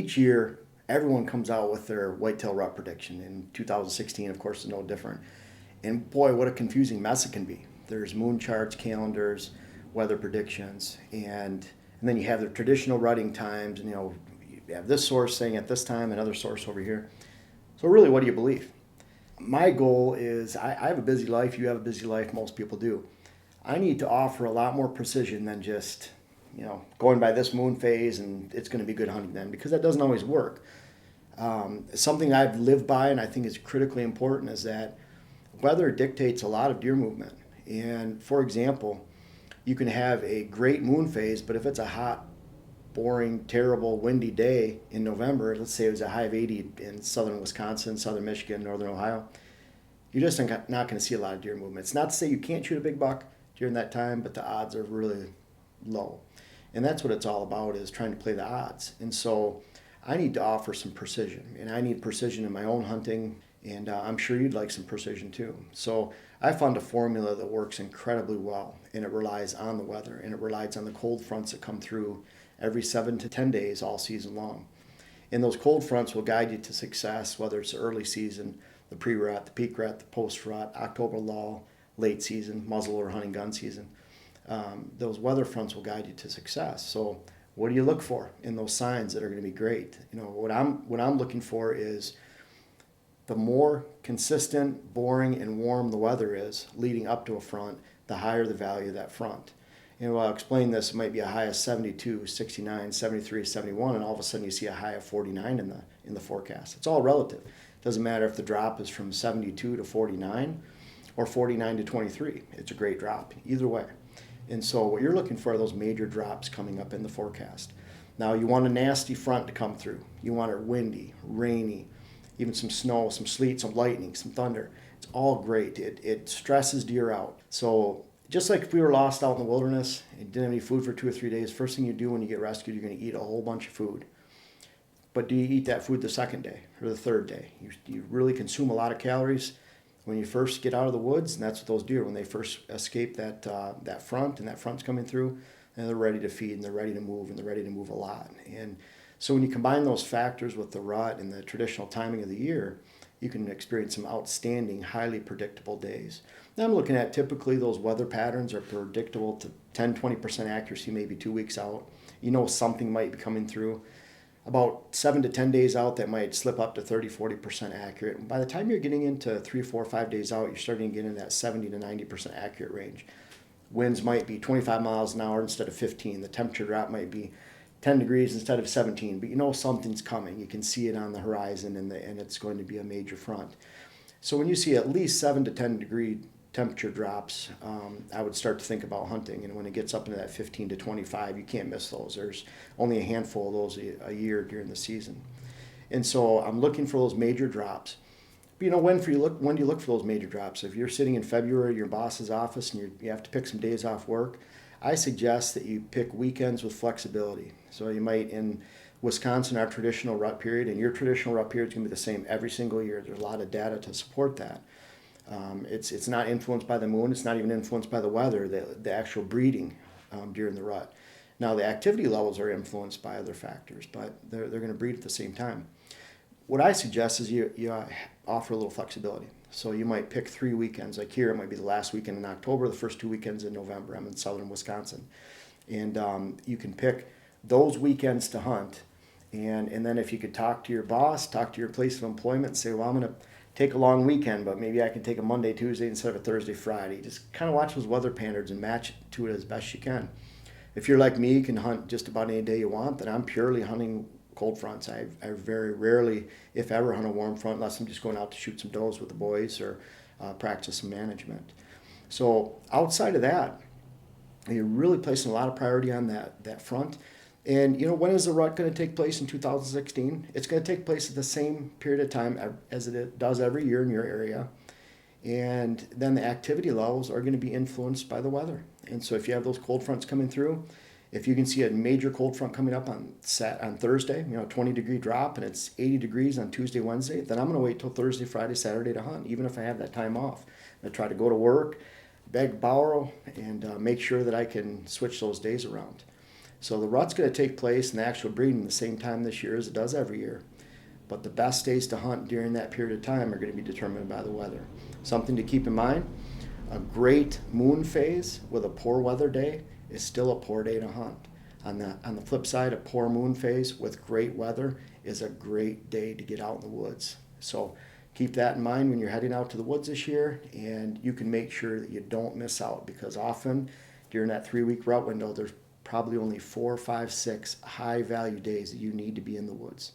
each year, everyone comes out with their whitetail rut prediction. In 2016, of course, is no different. And boy, what a confusing mess it can be. There's moon charts, calendars, weather predictions, and then you have the traditional rutting times, and you have this source saying at this time, another source over here. So really, what do you believe? My goal is I have a busy life, you have a busy life, most people do. I need to offer a lot more precision than just, going by this moon phase and it's going to be good hunting then, because that doesn't always work. Something I've lived by and I think is critically important is that weather dictates a lot of deer movement. And for example, you can have a great moon phase, but if it's a hot, boring, terrible, windy day in November, let's say it was a high of 80 in southern Wisconsin, southern Michigan, northern Ohio, you're just not going to see a lot of deer movement. It's not to say you can't shoot a big buck during that time, but the odds are really low. And that's what it's all about, is trying to play the odds. And so I need to offer some precision, and I need precision in my own hunting, and I'm sure you'd like some precision too. So I found a formula that works incredibly well, and it relies on the weather, and it relies on the cold fronts that come through every 7 to 10 days all season long. And those cold fronts will guide you to success, whether it's the early season, the pre-rut, the peak rut, the post-rut, October lull, late season, muzzle or hunting gun season. Those weather fronts will guide you to success. So what do you look for in those signs that are going to be great? What I'm looking for is the more consistent, boring, and warm the weather is leading up to a front, the higher the value of that front. And while I'll explain this, it might be a high of 72, 69, 73, 71, and all of a sudden you see a high of 49 in the forecast. It's all relative. It doesn't matter if the drop is from 72 to 49 or 49 to 23. It's a great drop, either way. And so what you're looking for are those major drops coming up in the forecast. Now you want a nasty front to come through. You want it windy, rainy, even some snow, some sleet, some lightning, some thunder. It's all great. It stresses deer out. So just like if we were lost out in the wilderness and didn't have any food for 2 or 3 days, first thing you do when you get rescued, you're going to eat a whole bunch of food. But do you eat that food the second day or the third day? You really consume a lot of calories when you first get out of the woods, and that's what those deer, when they first escape that front, and that front's coming through, and they're ready to feed, and they're ready to move, and they're ready to move a lot. And so when you combine those factors with the rut and the traditional timing of the year, you can experience some outstanding, highly predictable days. Now I'm looking at typically those weather patterns are predictable to 10-20% accuracy, maybe 2 weeks out. Something might be coming through. About 7 to 10 days out, that might slip up to 30-40% accurate. And by the time you're getting into 3, 4, 5 days out, you're starting to get in that 70 to 90% accurate range. Winds might be 25 miles an hour instead of 15. The temperature drop might be 10 degrees instead of 17, but something's coming. You can see it on the horizon, and it's going to be a major front. So when you see at least 7 to 10 degree temperature drops, I would start to think about hunting. And when it gets up into that 15 to 25, you can't miss those. There's only a handful of those a year during the season. And so I'm looking for those major drops. But when do you look for those major drops? If you're sitting in February at your boss's office and you have to pick some days off work, I suggest that you pick weekends with flexibility. So you might, in Wisconsin, our traditional rut period, and your traditional rut period is going to be the same every single year. There's a lot of data to support that. It's not influenced by the moon. It's not even influenced by the weather, the actual breeding during the rut. Now, the activity levels are influenced by other factors, but they're going to breed at the same time. What I suggest is you offer a little flexibility. So you might pick 3 weekends. Like here, it might be the last weekend in October, the first 2 weekends in November. I'm in southern Wisconsin. And you can pick those weekends to hunt. And then if you could talk to your boss, talk to your place of employment, and say, well, I'm going to take a long weekend, but maybe I can take a Monday, Tuesday instead of a Thursday, Friday. Just kind of watch those weather patterns and match to it as best you can. If you're like me, you can hunt just about any day you want, then I'm purely hunting cold fronts. I very rarely, if ever, hunt a warm front unless I'm just going out to shoot some does with the boys or practice some management. So outside of that, you're really placing a lot of priority on that front. And when is the rut going to take place in 2016? It's going to take place at the same period of time as it does every year in your area. And then the activity levels are going to be influenced by the weather. And so if you have those cold fronts coming through, if you can see a major cold front coming up on Thursday, 20-degree drop, and it's 80 degrees on Tuesday, Wednesday, then I'm going to wait till Thursday, Friday, Saturday to hunt, even if I have that time off. I'm going to try to go to work, beg, borrow, and make sure that I can switch those days around. So the rut's going to take place and the actual breeding the same time this year as it does every year. But the best days to hunt during that period of time are going to be determined by the weather. Something to keep in mind, a great moon phase with a poor weather day is still a poor day to hunt. On the flip side, a poor moon phase with great weather is a great day to get out in the woods. So keep that in mind when you're heading out to the woods this year, and you can make sure that you don't miss out, because often during that 3-week rut window, there's probably only 4, 5, 6 high value days that you need to be in the woods.